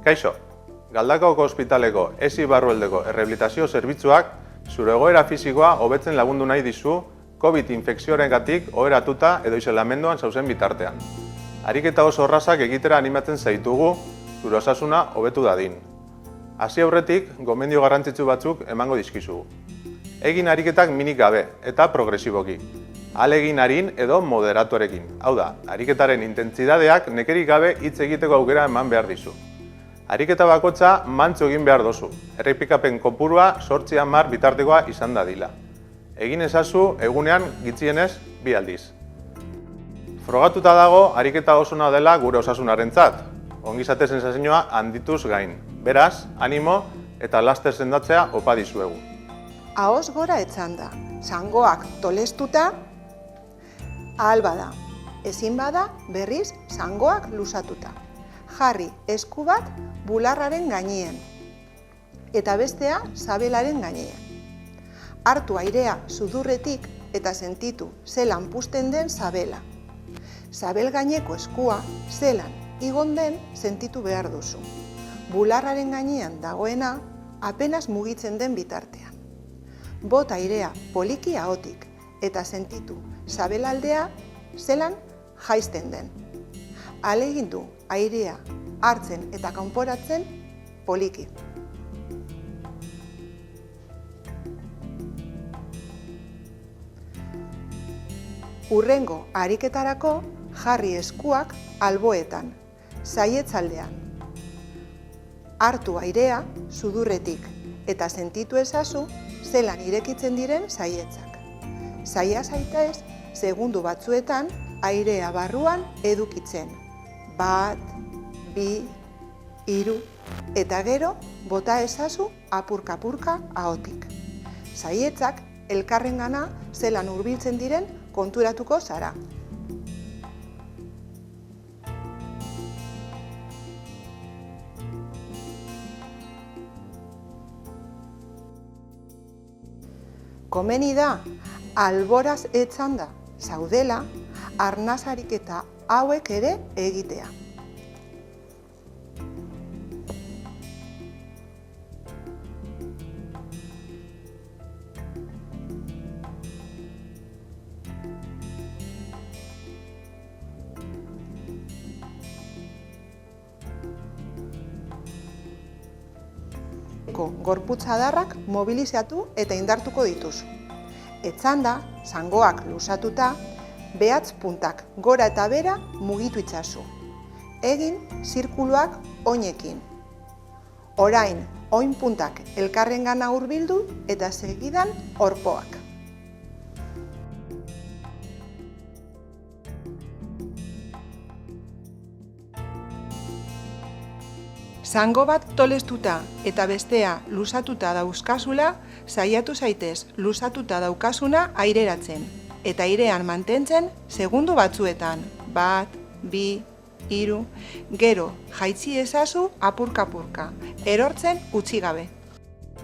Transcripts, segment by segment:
Kaixo, Galdakaoko ospitaleko esi barrualdeko errehabilitazio zerbitzuak zure egoera fisikoa hobetzen lagundu nahi dizu COVID infekzioarengatik oheratuta edo isolamenduan zauzen bitartean. Ariketa oso errazak egitera animatzen zaitugu zure osasuna hobetu dadin. Hasi aurretik, gomendio garrantzitsu batzuk emango dizkizugu. Egin ariketak minik gabe eta progresiboki. Ahalegin arin edo moderatuarekin. Hau da, ariketaren intentsidadeak nekerik gabe hitz egiteko aukera eman behar dizu. Ariketa bakotza mantso egin behar dozu. Errepikapen kopurua 8-10 bitartekoa izan dadila. Egin ezazu egunean gutxienez 2 aldiz. Frogatuta dago ariketa osona dela gure osasunarentzat. Ongizate sensazioa handituz gain. Beraz, animo eta laster sendatzea opa dizuegu. Ahoz gora etzanda, zangoak tolestuta, ahal bada. Ezin bada, berriz, zangoak luzatuta. Jarri esku bat bularraren gainean eta bestea sabelaren gainean. Hartu airea sudurretik eta sentitu zelan puzten den sabela. Sabel gaineko eskua zelan igon den sentitu behar duzu. Bularraren gainean dagoena apenas mugitzen den bitartean. Bota airea poliki ahotik eta sentitu sabelaldea zelan jaisten den. Ahalegindu airea hartzen eta kanporatzen poliki. Hurrengo ariketarako jarri eskuak alboetan, saietzaldean. Hartu airea sudurretik eta sentitu ezazu zelan irekitzen diren saietzak. Saia zaitez segundu batzuetan airea barruan edukitzen. 1, 2, 3 eta gero bota ezazu apurka-apurka ahotik. Saietzak elkarrengana zelan hurbiltzen diren konturatuko zara. Komeni da, alboraz etzanda zaudela, arnaz ariketa hauek ere egitea. Gorputz adarrak mobilizatu eta indartuko dituzu. Etzanda, zangoak luzatuta, behatz puntak gora eta bera mugitu itzazu. Egin zirkuluak oinekin. Orain, oin puntak elkarrengana hurbildu eta segidan orpoak. Zango bat tolestuta eta bestea luzatuta dauzkazula, saiatu zaitez luzatuta daukazuna aireratzen eta airean mantentzen segundu batzuetan. 1, 2, 3, gero jaitsi ezazu apurka-apurka, erortzen utzi gabe.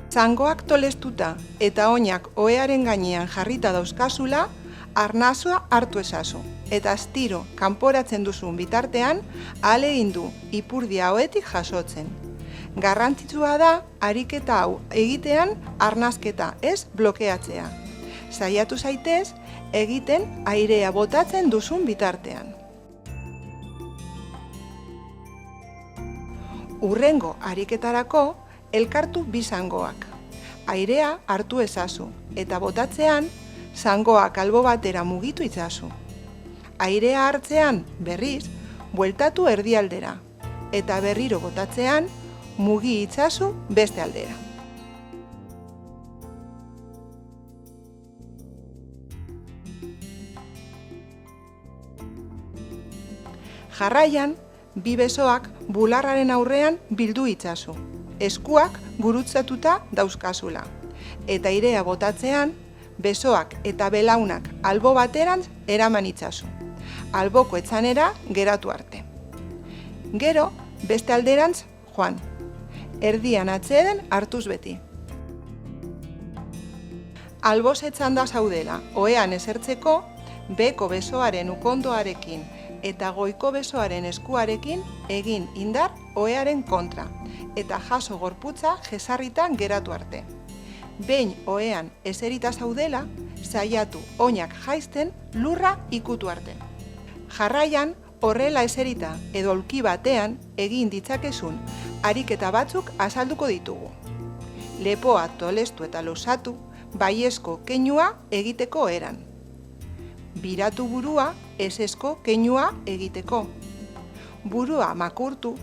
Zangoak tolestuta eta oinak ohearen gainean jarrita dauzkazula, arnazua hartu ezazu. Eta astiro kanporatzen duzun bitartean, ahalegindu ipurdia ohetik jasotzen. Garrantzitsua da, ariketa hau egitean arnazketa ez blokeatzea. Saiatu zaitez, egiten airea botatzen duzun bitartean. Hurrengo ariketarako elkartu 2 zangoak. Airea hartu ezazu eta botatzean, zangoak albo batera mugitu itzazu. Airea hartzean, berriz, bueltatu erdialdera, eta berriro botatzean, mugi itzazu beste aldera. Jarraian, 2 besoak bularraren aurrean bildu itzazu, eskuak gurutzatuta dauzkazula, eta airea botatzean, besoak eta belaunak albo baterantz eraman itzazu. Alboko etzanera geratu arte. Gero, beste alderantz joan. Erdian atzeden hartuz beti. Alboz etzanda zaudela, ohean esertzeko, beko besoaren ukondoarekin eta goiko besoaren eskuarekin egin indar ohearen kontra, eta jaso gorputza jesarritan geratu arte. Behin ohean eserita zaudela, saiatu oinak jaisten lurra ikutu arte. Jarraian, horrela eserita edo aulki batean egin ditzakezun ariketa batzuk azalduko ditugu. Lepoa tolestu eta luzatu, baiezko keinua egiteko eran. Biratu burua ezezko keinua egiteko. Burua makurtu,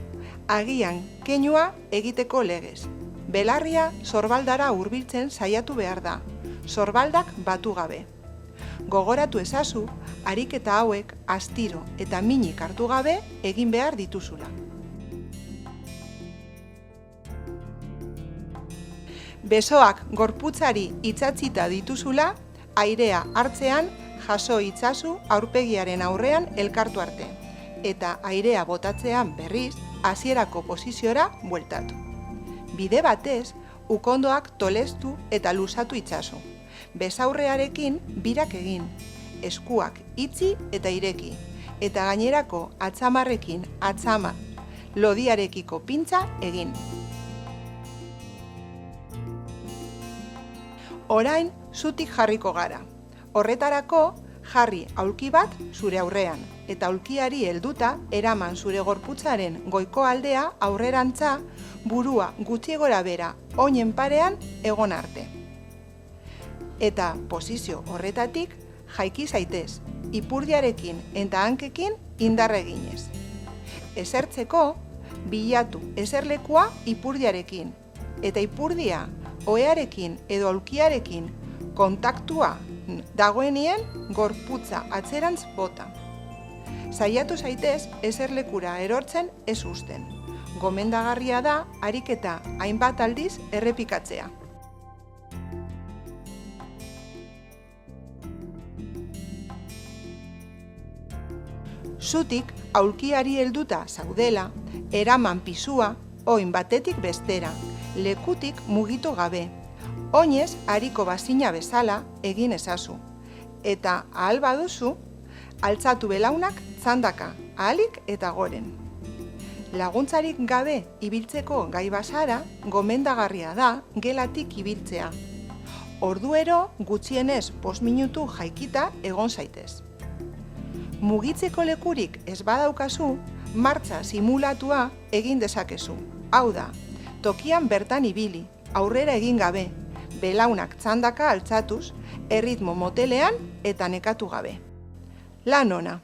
agian keinua egiteko legez. Belarria sorbaldara hurbiltzen saiatu behar da, sorbaldak batu gabe. Gogoratu ezazu, ariketa hauek astiro eta minik hartu gabe egin behar dituzula. Besoak gorputzari itsatzita dituzula, airea hartzean jaso itzazu aurpegiaren aurrean elkartu arte, eta airea botatzean berriz hasierako posiziora bueltatu. Bide batez, ukondoak tolestu eta luzatu itzazu. Besaurrearekin birak egin, eskuak itxi eta ireki, eta gainerako atzamarrekin atzamar, lodiarekiko pintza egin. Orain, zutik jarriko gara. Horretarako, jarri aulki bat zure aurrean, eta aulkiari helduta eraman zure gorputzaren goiko aldea aurrerantza, burua gutxi gora bera oinen parean egon arte. Eta posizio horretatik jaiki zaitez, ipurdiarekin eta hankekin indarra eginez. Esertzeko, bilatu eserlekua ipurdiarekin, eta ipurdia ohearekin edo aulkiarekin kontaktua dagoenien gorputza atzerantz bota. Saiatu zaitez eserlekura erortzen ez uzten. Gomendagarria da ariketa hainbat aldiz errepikatzea. Zutik aulkiari helduta zaudela, eraman pisua oin batetik bestera, lekutik mugitu gabe. Oinez ariko bazina bezala egin ezazu. Eta ahal baduzu, altzatu belaunak txandaka, ahalik eta goren. Laguntzarik gabe ibiltzeko gai bazara, gomendagarria da gelatik ibiltzea. Orduero gutxienez 5 minutu jaikita egon zaitez. Mugitzeko lekurik ez badaukazu, martxa simulatua egin dezakezu. Hau da, tokian bertan ibili, aurrera egin gabe, belaunak txandaka altzatuz, erritmo motelean eta nekatu gabe. Lan ona!